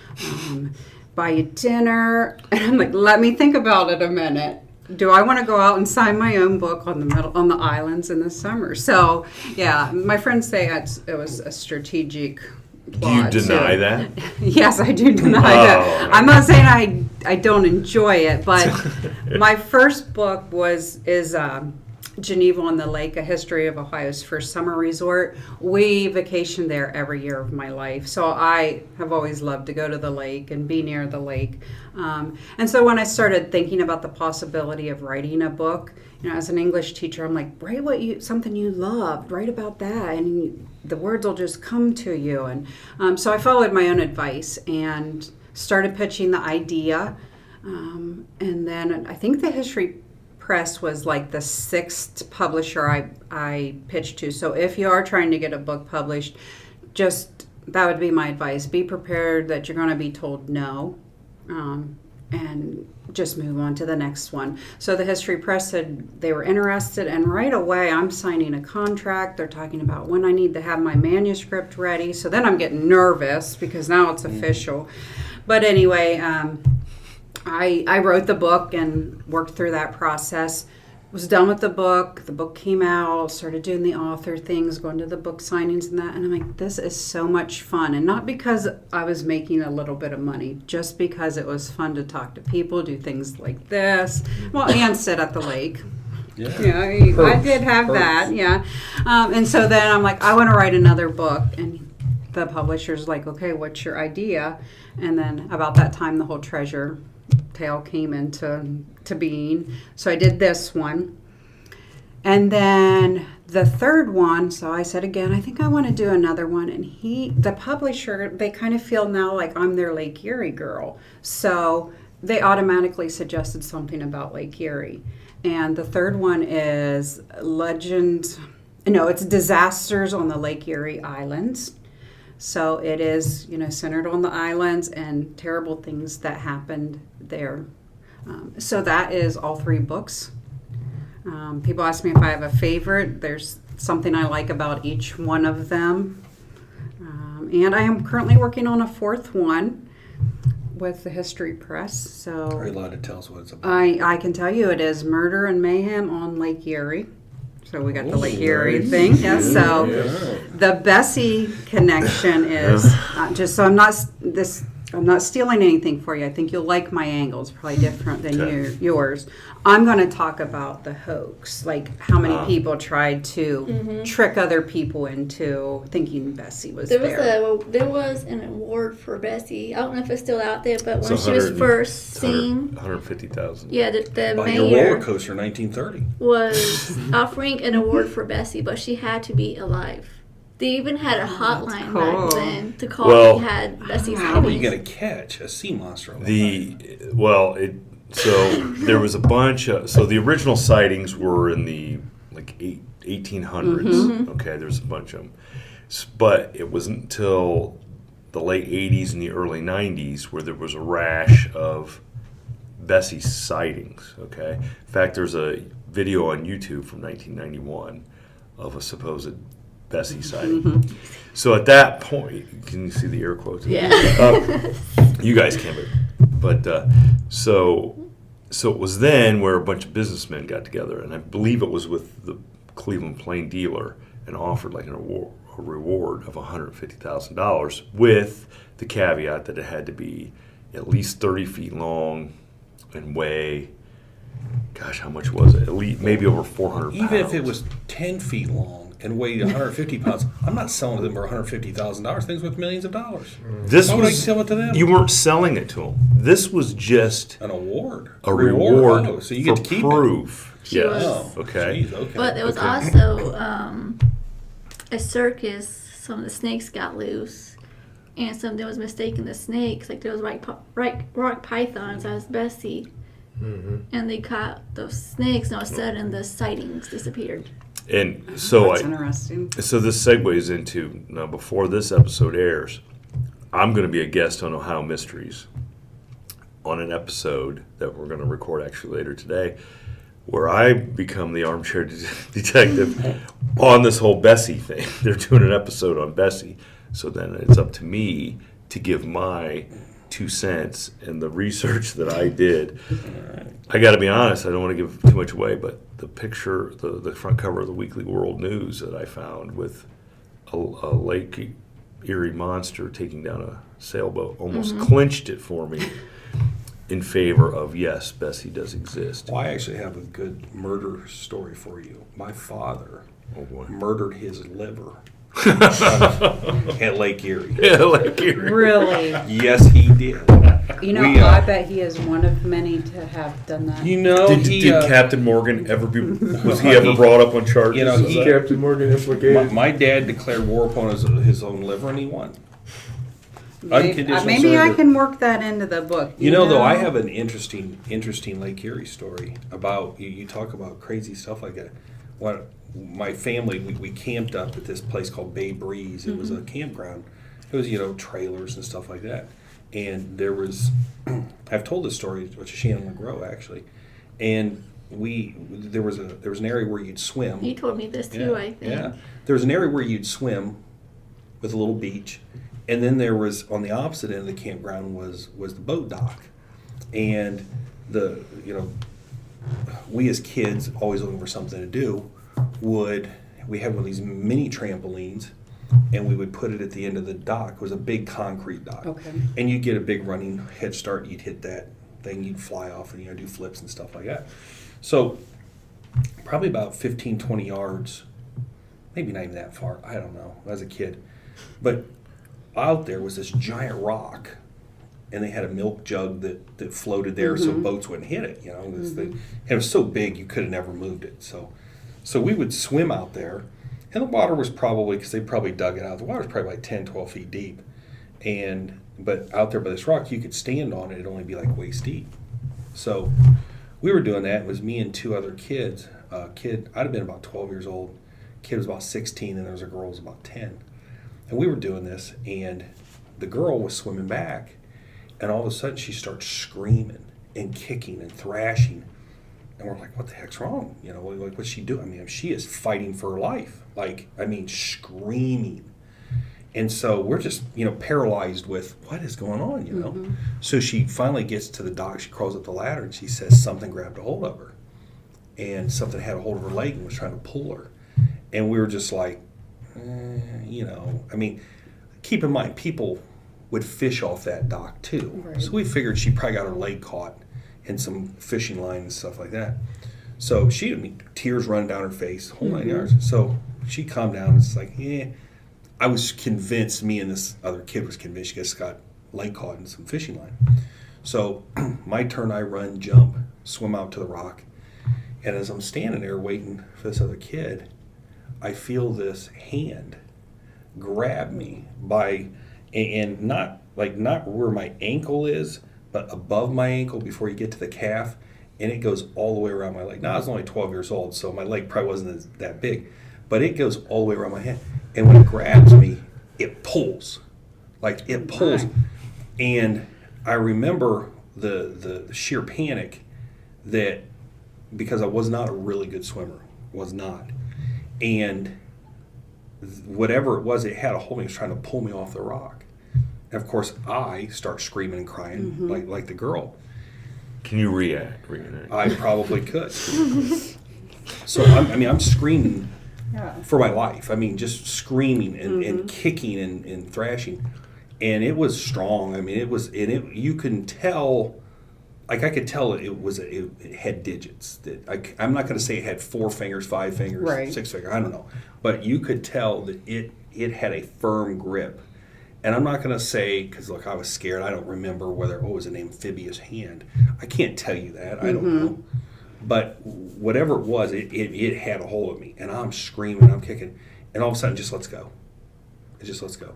buy you dinner." And I'm like, "Let me think about it a minute. Do I want to go out and sign my own book on the islands in the summer?" So, yeah, my friends say it was a strategic Do you plot, deny too. that? Yes, I do deny that. I'm not saying I don't enjoy it, but my first book is Geneva on the Lake, A History of Ohio's First Summer Resort. We vacation there every year of my life, so I have always loved to go to the lake and be near the lake. And so when I started thinking about the possibility of writing a book, as an English teacher, I'm like, write something you loved, write about that, and the words will just come to you. And so I followed my own advice and started pitching the idea. And then I think the History Press was like the 6th publisher I pitched to. So if you are trying to get a book published, that would be my advice. Be prepared that you're going to be told no. And just move on to the next one. So the History Press said they were interested, and right away I'm signing a contract. They're talking about when I need to have my manuscript ready. So then I'm getting nervous because now it's official. But anyway, I wrote the book and worked through that process. Was done with the book. The book came out, started doing the author things, going to the book signings and that. And I'm like, this is so much fun. And not because I was making a little bit of money, just because it was fun to talk to people, do things like this. Well, and sit at the lake. Yeah. I did have that, yeah. And so then I'm like, I want to write another book. And the publisher's like, okay, what's your idea? And then about that time, the whole treasure tale came into being. So I did this one. And then the third one, so I said again, I think I want to do another one. And the publisher, they kind of feel now like I'm their Lake Erie girl. So they automatically suggested something about Lake Erie. And the third one is it's disasters on the Lake Erie Islands. So it is, centered on the islands and terrible things that happened there. So that is all 3 books. People ask me if I have a favorite. There's something I like about each one of them. And I am currently working on a 4th one with the History Press. So Are you allowed to tell us what it's about? I can tell you it is Murder and Mayhem on Lake Erie. So we got the Lake Erie nice. thing. Yes. Yeah. So the Bessie connection is just so I'm not stealing anything for you. I think you'll like my angles, probably different than yours. I'm going to talk about the hoax, like how many people tried to trick other people into thinking Bessie was there. There was an award for Bessie. I don't know if it's still out there, but when It's she was first seen, 150,000. yeah, the By your mayor roller coaster in 1930. was offering an award for Bessie, but she had to be alive. They even had a hotline cool. back then to call Well, if you had Bessie's How are you sightings. going to catch a sea monster on the island? So there was a bunch of, so the original sightings were in the 1800s. Okay, there's a bunch of them. But it wasn't until the late 80s and the early 90s where there was a rash of Bessie sightings. Okay, in fact, there's a video on YouTube from 1991 of a supposed Bessie sighting. So at that point, can you see the air quotes? Yeah. You guys can't, but so it was then where a bunch of businessmen got together, and I believe it was with the Cleveland Plain Dealer, and offered like a reward of $150,000 with the caveat that it had to be at least 30 feet long and weigh, gosh, how much was it? At least maybe over 400 pounds. Even if it was 10 feet long and weighed 150 pounds, I'm not selling to them for $150,000. Things worth millions of dollars. This Why would I was, sell it to them? you weren't selling it to them. This was just An award. a reward Oh, so you get for to keep proof. She Yes. was- it. Okay. Geez, okay. But there was Okay. also a circus. Some of the snakes got loose, and there was mistaken the snakes. Like there was rock pythons as Bessie, and they caught those snakes. And all of a sudden, the sightings disappeared. And so That's interesting. So this segues into, now before this episode airs, I'm going to be a guest on Ohio Mysteries on an episode that we're going to record actually later today, where I become the armchair detective on this whole Bessie thing. They're doing an episode on Bessie. So then it's up to me to give my 2 cents and the research that I did. I got to be honest, I don't want to give too much away, but the picture, the front cover of the Weekly World News that I found with a Lake Erie monster taking down a sailboat almost clinched it for me in favor of, yes, Bessie does exist. Well, I actually have a good murder story for you. My father Oh, boy. murdered his liver at Lake Erie. Yeah, Lake Erie. Really? Yes, he did. You know, We, I bet he is one of many to have done that. You know, Did Captain Morgan ever be? Was he ever brought up on charges? You know, Is Captain Morgan implicated? my dad declared war upon his own liver, and he won. Unconditional Maybe I surrender. can work that into the book. You know, though, I have an interesting Lake Erie story about you talk about crazy stuff like that. What my family we camped up at this place called Bay Breeze. It was a campground. It was trailers and stuff like that. And there was I've told this story to Shannon LeGros actually, and there was an area where you'd swim. You told me this too, I think. Yeah, there was an area where you'd swim with a little beach. And then there was, on the opposite end of the campground was the boat dock. And we as kids, always looking for something to do, we had one of these mini trampolines, and we would put it at the end of the dock. It was a big concrete dock. Okay. And you'd get a big running head start. You'd hit that thing, you'd fly off and do flips and stuff like that. So probably about 15, 20 yards, maybe not even that far, I don't know, as a kid. But out there was this giant rock, and they had a milk jug that floated there so boats wouldn't hit it, and it was so big you could have never moved it. So we would swim out there, and the water was probably, because they probably dug it out, the water was probably like 10, 12 feet deep. But out there by this rock, you could stand on it, it'd only be like waist deep. So we were doing that. It was me and two other kids. I'd have been about 12 years old. Kid was about 16, and there was a girl who was about 10. And we were doing this, and the girl was swimming back, and all of a sudden she starts screaming and kicking and thrashing. And we're like, what the heck's wrong? What's she doing? I mean, she is fighting for her life. Screaming. And so we're just, paralyzed with what is going on, So she finally gets to the dock, she crawls up the ladder, and she says something grabbed a hold of her. And something had a hold of her leg and was trying to pull her. And we were just like, keep in mind, people would fish off that dock too. Right. So we figured she probably got her leg caught in some fishing line and stuff like that. So tears running down her face, whole 9 yards. So she calmed down and it's like, I was convinced, me and this other kid was convinced she just got leg caught in some fishing line. So my turn, I run, jump, swim out to the rock. And as I'm standing there waiting for this other kid, I feel this hand grab me and not where my ankle is, but above my ankle before you get to the calf, and it goes all the way around my leg. Now I was only 12 years old, so my leg probably wasn't that big, but it goes all the way around my hand. And when it grabs me, it pulls, and I remember the sheer panic that, because I was not a really good swimmer, and whatever it was, it had a hold of me. It was trying to pull me off the rock. And of course, I start screaming and crying like the girl. Can you react? I probably could. So I'm screaming for my life. Just screaming and kicking and thrashing, and it was strong. You can tell. I could tell it had digits. I'm not going to say it had 4 fingers, 5 fingers, Right. 6 fingers. I don't know, but you could tell that it had a firm grip. And I'm not going to say, because look, I was scared. I don't remember whether it was an amphibious hand. I can't tell you that. I don't know. But whatever it was, it had a hold of me, and I'm screaming, I'm kicking, and all of a sudden, it just lets go. It just lets go.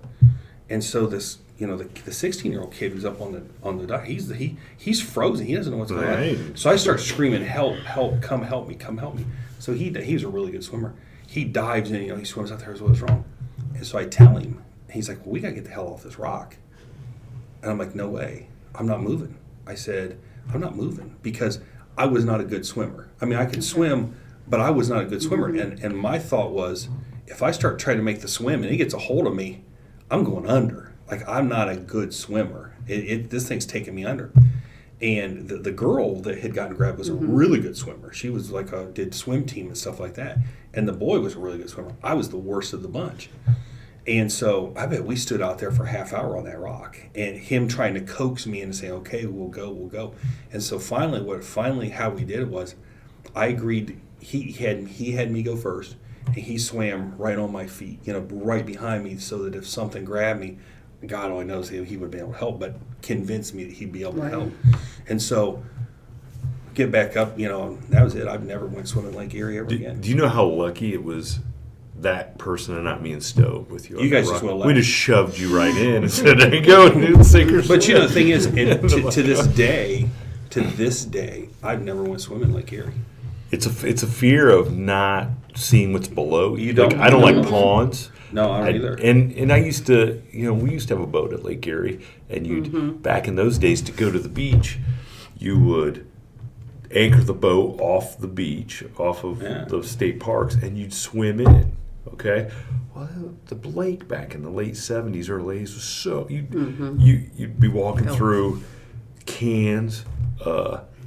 And so this, the 16-year-old kid who's up on the dock, he's frozen. He doesn't know what's going on. So I start screaming, help, come help me. So he's a really good swimmer. He dives in, he swims out there as well as wrong. And so I tell him, he's like, well, we got to get the hell off this rock. And I'm like, no way. I'm not moving. I said, I'm not moving because I was not a good swimmer. I could swim, but I was not a good swimmer. And my thought was, if I start trying to make the swim and it gets a hold of me, I'm going under. I'm not a good swimmer. This thing's taking me under. And the girl that had gotten grabbed was a really good swimmer. She was did swim team and stuff like that. And the boy was a really good swimmer. I was the worst of the bunch. And so I bet we stood out there for a half hour on that rock, and him trying to coax me into saying, okay, we'll go. And so finally how we did it was I agreed. He had me go first, and he swam right on my feet, right behind me, so that if something grabbed me, God only knows he would be able to help, but convinced me that he'd be able to help. And so get back up, that was it. I've never went swimming Lake Erie ever again. Do you know how lucky it was that person and not me and Stove with you? You guys just went left. We just shoved you right in and said, there you go, dude, sink or swim. But the thing is, to this day, I've never went swimming Lake Erie. It's a fear of not seeing what's below you. You don't. I don't like ponds. No, I don't either. And I used to, we used to have a boat at Lake Erie, and you'd back in those days to go to the beach, you would anchor the boat off the beach, off of the state parks, and you'd swim in. Okay, well, the lake back in the late '70s, early '80s was so you'd be walking through cans,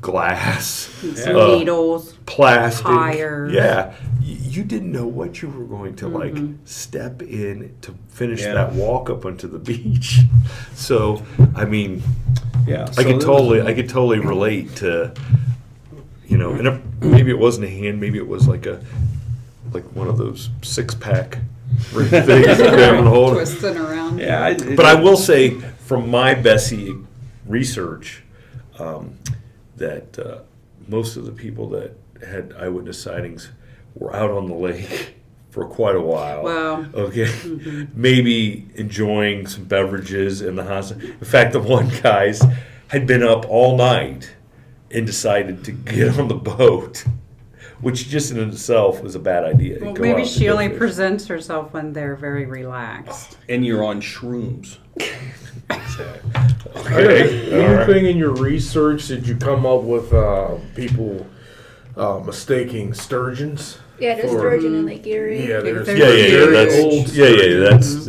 glass, needles, plastic, tires. Yeah, you didn't know what you were going to step in to finish that walk up onto the beach. So I mean, I could totally relate to, and maybe it wasn't a hand, maybe it was like one of those 6-pack things grabbing hold, twisting around. Yeah, but I will say from my Bessie research that most of the people that had eyewitness sightings were out on the lake for quite a while. Wow. Okay. Maybe enjoying some beverages in the hospital. In fact, the one guy's had been up all night and decided to get on the boat, which just in itself was a bad idea. Well, Go maybe out she and go only fish. presents herself when they're very relaxed. and you're on shrooms. Okay. All right. Anything in your research did you come up with people mistaking sturgeons? Yeah, there's sturgeon in Lake Erie. Yeah, there's That's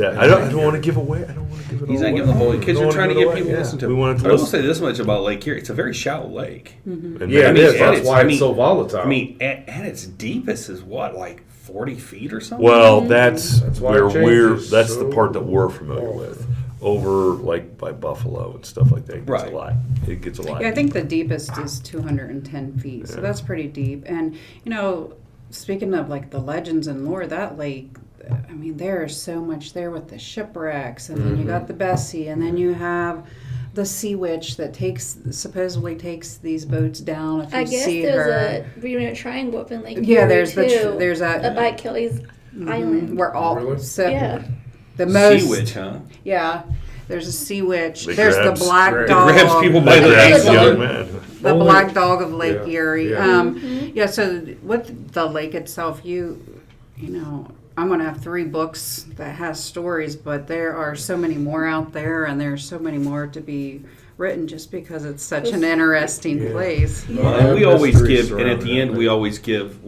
I don't want to give away. I don't want to give it He's away. not giving the whole kids Don't are trying to give it get people away. to listen to We him. wanted to I will listen. say this much about Lake Erie. It's a very shallow lake. And Yeah, it maybe- is. and That's why I it's mean- so volatile. I mean, at its deepest is what, like 40 feet or something? Well, that's why where it changes that's so the part that we're familiar with. Over like by Buffalo and stuff like that. It gets Right. a lot. It gets a lot. Yeah, I think the deepest is 210 feet, so that's pretty deep. And, speaking of like the legends and lore, that lake, I mean, there is so much there with the shipwrecks, and then you got the Bessie, and then you have the sea witch that supposedly takes these boats down if you I guess see there's her. a Bermuda Triangle up in Lake Yeah, Erie there's too. there's up a by Kelly's Island. we're all Really? so Yeah. the most Sea witch, huh? yeah. There's a sea witch. It There's grabs- the black it dog. grabs people by That the grabs legs. young men. The Only- black dog of Lake Yeah, Erie. yeah. So with the lake itself, I'm going to have 3 books that has stories, but there are so many more out there, and there's so many more to be written just because it's such an interesting place. Well, and we always Mysteries give, and at surrounding the end, it. we always give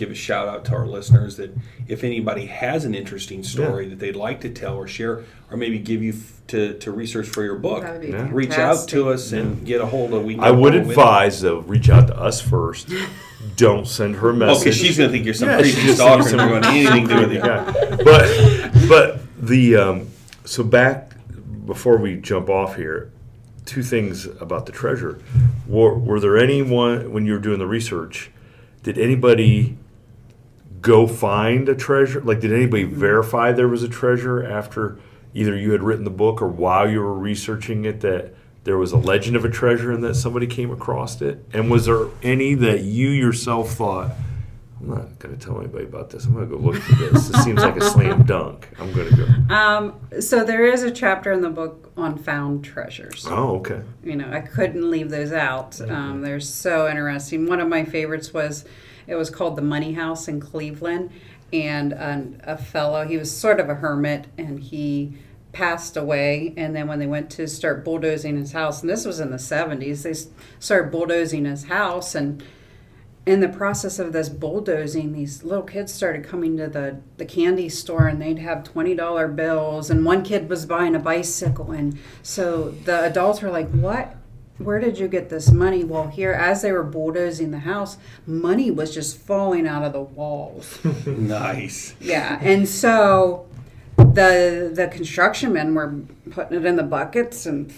a shout out to our listeners that if anybody has an interesting story that they'd like to tell or share, or maybe give you to research for your book, That would be reach out fantastic. to us and get a hold of. I would advise though, reach out to us first. Don't send her a message. Okay, she's gonna think you're some Yeah, creepy she's stalker some and you're going anything to do with you. Yeah. But the so back before we jump off here, 2 things about the treasure. Were there anyone when you were doing the research? Did anybody go find a treasure? Like, did anybody verify there was a treasure after either you had written the book or while you were researching it that there was a legend of a treasure and that somebody came across it? And was there any that you yourself thought, I'm not going to tell anybody about this. I'm going to go look for this. This seems like a slam dunk. I'm going to go. So there is a chapter in the book on found treasures. Oh, okay. I couldn't leave those out. They're so interesting. One of my favorites was called the Money House in Cleveland, and a fellow, he was sort of a hermit, and he passed away, and then when they went to start bulldozing his house, and this was in the 70s, they started bulldozing his house, and in the process of this bulldozing, these little kids started coming to the candy store, and they'd have $20 bills, and one kid was buying a bicycle, and so the adults were like, what? Where did you get this money? Well, here, as they were bulldozing the house, money was just falling out of the walls. Nice. Yeah, and so the construction men were putting it in the buckets, and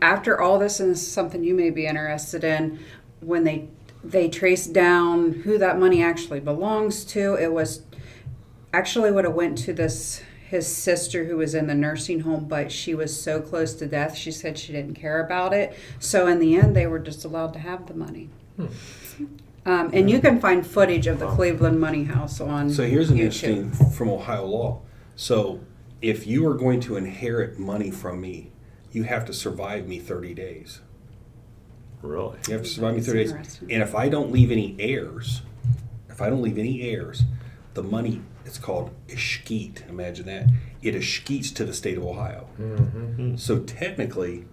after all this, and this is something you may be interested in, when they traced down who that money actually belongs to, it was actually would have went to his sister who was in the nursing home, but she was so close to death, she said she didn't care about it. So in the end, they were just allowed to have the money. And you can find footage of the Cleveland Money House on So here's an YouTube. interesting from Ohio law. So if you are going to inherit money from me, you have to survive me 30 days. Really? You have to survive me That's 30 days. interesting. And if I don't leave any heirs, the money, it's called escheat. Imagine that. It escheats to the state of Ohio. Mm-hmm. So technically,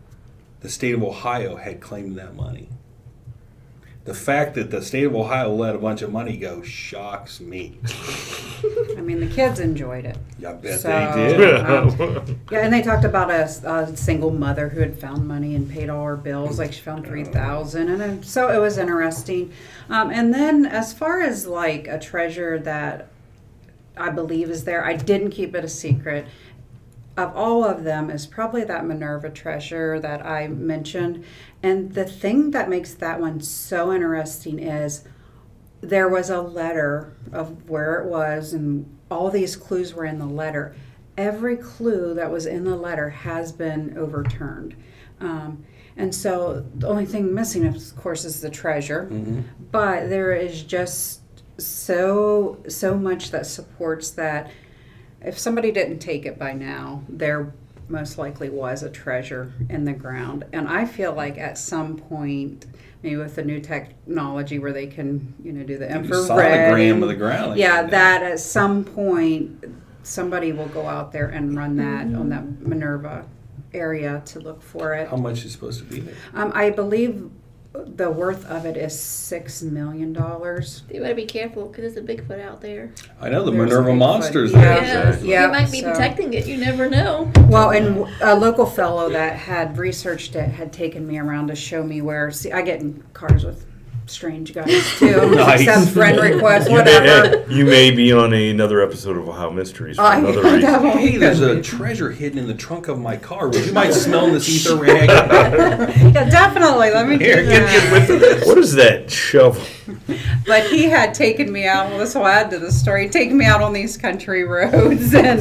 the state of Ohio had claimed that money. The fact that the state of Ohio let a bunch of money go shocks me. I mean, the kids enjoyed it. I bet So, they did. Yeah, and they talked about a single mother who had found money and paid all her bills. Like she found $3,000, and so it was interesting. And then, as far as like a treasure that I believe is there, I didn't keep it a secret. Of all of them, is probably that Minerva Treasure that I mentioned. And the thing that makes that one so interesting is there was a letter of where it was, and all these clues were in the letter. Every clue that was in the letter has been overturned. And so the only thing missing, of course, is the treasure. Mhm. But there is just so much that supports that if somebody didn't take it by now, there most likely was a treasure in the ground. And I feel like at some point, maybe with the new technology where they can, do the infrared. Sonogram of the ground. Yeah, that at some point, somebody will go out there and run that on that Minerva area to look for it. How much is supposed to be there? I believe the worth of it is $6 million. You better be careful because there's a Bigfoot out there. I know the There's Minerva Bigfoot. monsters Yeah. there. Exactly. Yeah, You might be so- detecting it. You never know. Well, and a local fellow that had researched it had taken me around to show me where. See, I get in cars with strange guys too. Nice. Accept friend requests, You may, whatever. you may be on another episode of Ohio Mysteries for another reason. Hey, there's a treasure hidden in the trunk of my car. Would you mind smelling this ether rag? Yeah, definitely. Let me do Here, get that. with it. What is that shovel? But he had taken me out. Well, this will add to the story. Taken me out on these country roads, and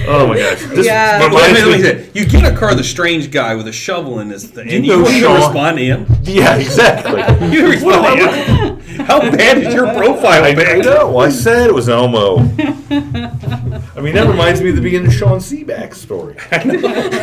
Oh my gosh! This Yeah. Wait a reminds minute, me- wait a minute. You get a car, the strange guy with a shovel in his thing, and You you know won't even Sean. respond to him. Yeah, exactly. You respond to him. How bad is your profile I pic? know. I said it was Elmo. I mean, that reminds me of the beginning of Sean Seaback's story.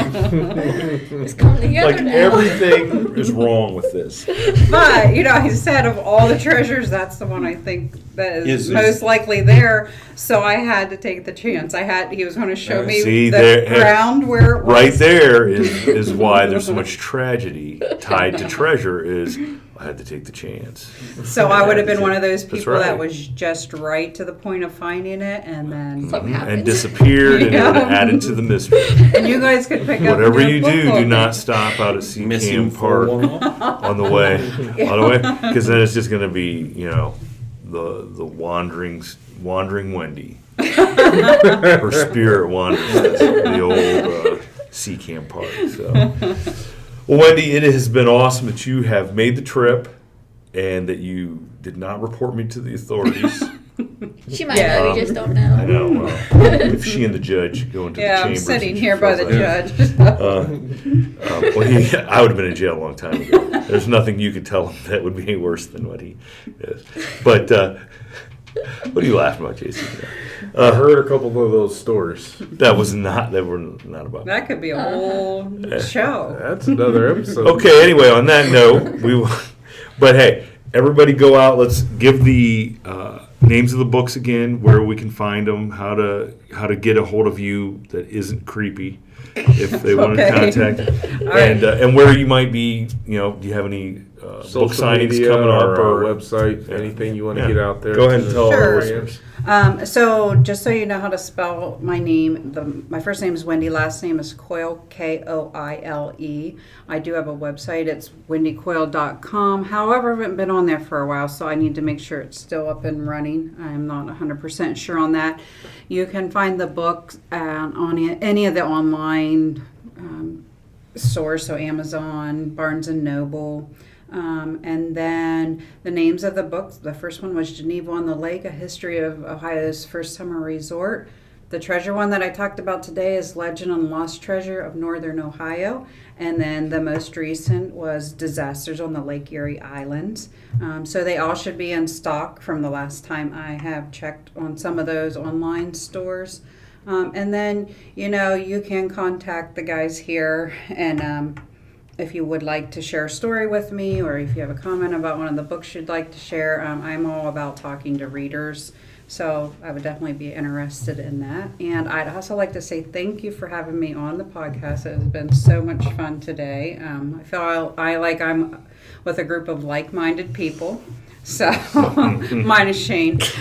It's coming together Like now. everything is wrong with this. but I said of all the treasures, that's the one I think that is Is- most likely there. So I had to take the chance. He was going to show me See, the there- ground where it was. Right there is why there's so much tragedy tied to treasure. Is I had to take the chance. So I would have been one of those That's people that right. was just right to the point of finding it, and then Something happened. And disappeared, and it would have Yeah. added to the mystery. and you guys could pick up Whatever your you book do, do open. not stop out at Sea Missing Camp Park 411. on the way, because then it's just going to be, the wandering Wendy. Her spirit wanders the old Sea Camp Park. So, well, Wendy, it has been awesome that you have made the trip and that you did not report me to the authorities. She might Yeah. know, you just don't I know. know. Well, if she and the judge go into the Yeah, I'm chambers, sitting and she here by the feels like- judge. Well, I would have been in jail a long time ago. There's nothing you could tell him that would be worse than what he is. But what are you laughing about, Jason? I heard a couple of those stories. They were not about. That could be a whole show. That's another episode. Okay. Anyway, on that note, we will. But hey, everybody, go out. Let's give the names of the books again, where we can find them, how to get a hold of you that isn't creepy, if they want to Okay. contact, right. and where you might be. Do you have any book Social signings media coming up or or our website, anything you want to Yeah. get out there. Go ahead and tell Sure. our listeners. So just so you know how to spell my name, my first name is Wendy, last name is Koile, Koile. I do have a website. It's wendykoile.com. However, I haven't been on there for a while, so I need to make sure it's still up and running. I'm not 100% sure on that. You can find the book on any of the online source, so Amazon, Barnes & Noble. And then the names of the books, the first one was Geneva on the Lake, A History of Ohio's First Summer Resort. The treasure one that I talked about today is Legend and Lost Treasure of Northern Ohio. And then the most recent was Disasters on the Lake Erie Islands. So they all should be in stock from the last time I have checked on some of those online stores. And then, you can contact the guys here and if you would like to share a story with me, or if you have a comment about one of the books you'd like to share, I'm all about talking to readers. So I would definitely be interested in that. And I'd also like to say thank you for having me on the podcast. It has been so much fun today. I feel I'm with a group of like-minded people. So, minus Shane. We've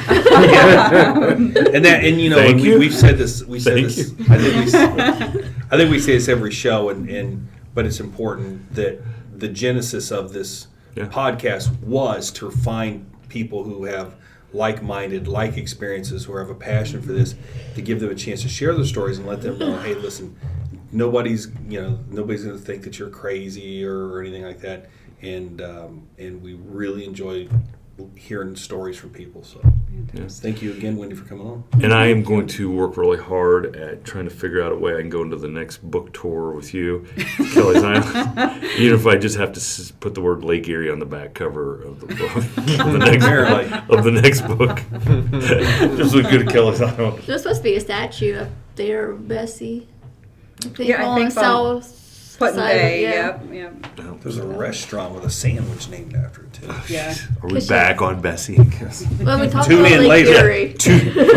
said this. I think we say this every show, but it's important that the genesis of this podcast was to find people who have like-minded, like experiences, who have a passion for this, to give them a chance to share their stories and let them know, hey, listen, nobody's going to think that you're crazy or anything like that. And we really enjoy hearing stories from people. So thank you again, Wendy, for coming on. And I am going to work really hard at trying to figure out a way I can go into the next book tour with you, Kelly's Island. Even if I just have to put the word Lake Erie on the back cover of the book, of the next book. Just look good at Kelly's Island. There's supposed to be a statue up there of Bessie. I think Put-in Bay, yeah. Yep. There's a restaurant with a sandwich named after it, too. Yeah. Are we back on Bessie? Well, we talked Tune about in Lake later. Erie.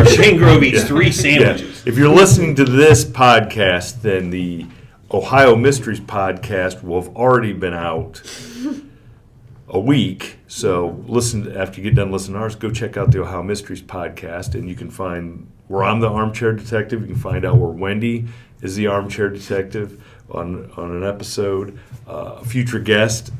Shane Grove eats 3 sandwiches. Yeah. If you're listening to this podcast, then the Ohio Mysteries podcast will have already been out a week. So listen, after you get done listening to ours, go check out the Ohio Mysteries podcast, and you can find where I'm the armchair detective. You can find out where Wendy is the armchair detective on an episode. Future guest,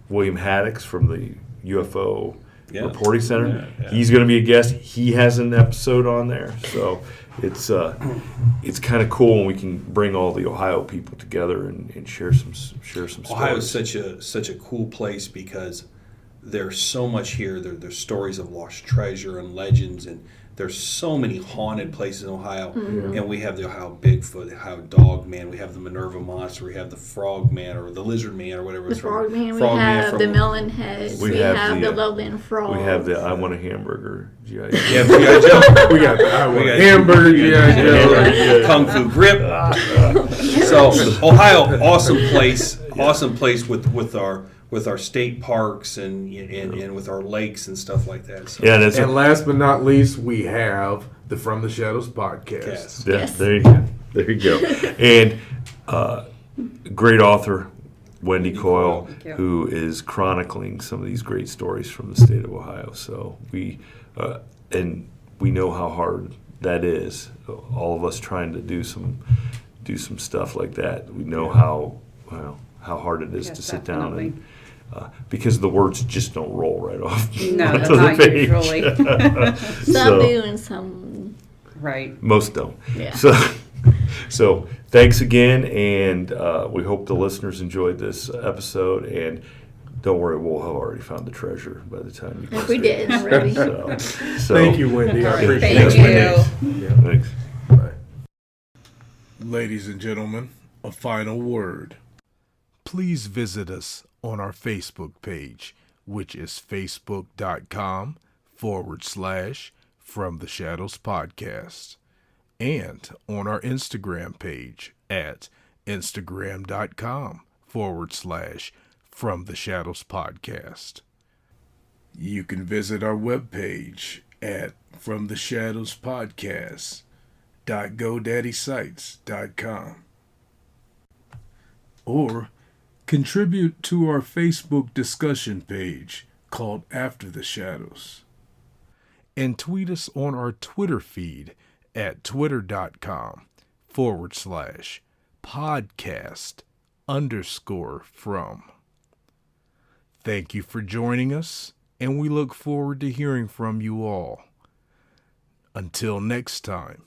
William Haddix from the UFO Reporting Center. Yeah. He's going to be a guest. He has an episode on there. So it's kind of cool when we can bring all the Ohio people together and share some stories. Ohio is such a cool place because there's so much here. There's stories of lost treasure and legends, and there's so many haunted places in Ohio. Mm-hmm. And we have the Ohio Bigfoot, the Ohio Dog Man, we have the Minerva Monster, we have the Frog Man or the Lizard Man or whatever The it's Frog Man, we Frog Man have from- the Melon Heads, we have the Loveland Frog. We have the I Want a Hamburger G.I. Yeah, G.I. Joe. We got the We got hamburger, G.I. Joe. Kung Fu Grip. So Ohio, awesome place with our state parks and with our lakes and stuff like that. So. Yeah, that's And last but not least, we have the From the Shadows podcast. Yes. Yeah, Yes. there you go. There you go. And great author, Wendy Koile, Thank you. who is chronicling some of these great stories from the state of Ohio. So we know how hard that is. All of us trying to do some stuff like that. We know how hard it is Yes, to sit definitely. down and because the words just don't roll right off. No, onto the not page. usually. Some So- do and some, Right. Most don't. yeah. So thanks again, and we hope the listeners enjoyed this episode. And don't worry, we'll have already found the treasure by the time you. If we did already. So Thank you, Wendy. I All right, appreciate thank it. you. Yeah. Thanks. Bye. Ladies and gentlemen, a final word. Please visit us on our Facebook page, which is facebook.com/From the Shadows Podcast, and on our Instagram page at instagram.com/From the Shadows Podcast. You can visit our webpage at FromTheShadowsPodcast.GoDaddySites.com, or contribute to our Facebook discussion page called After the Shadows. and tweet us on our Twitter feed at twitter.com/podcast_from. Thank you for joining us, and we look forward to hearing from you all. Until next time,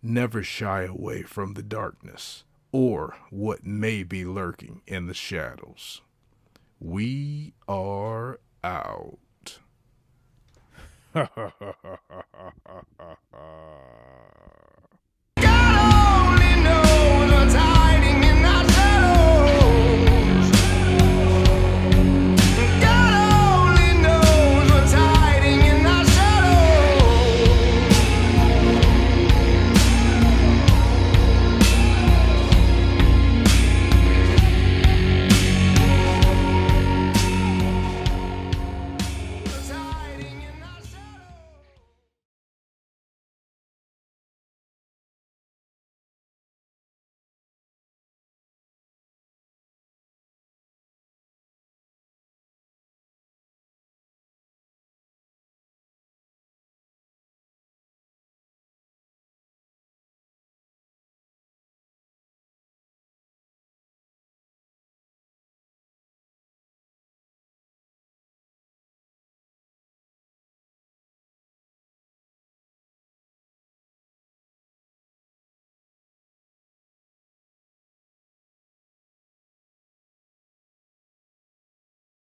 never shy away from the darkness or what may be lurking in the shadows. We are out.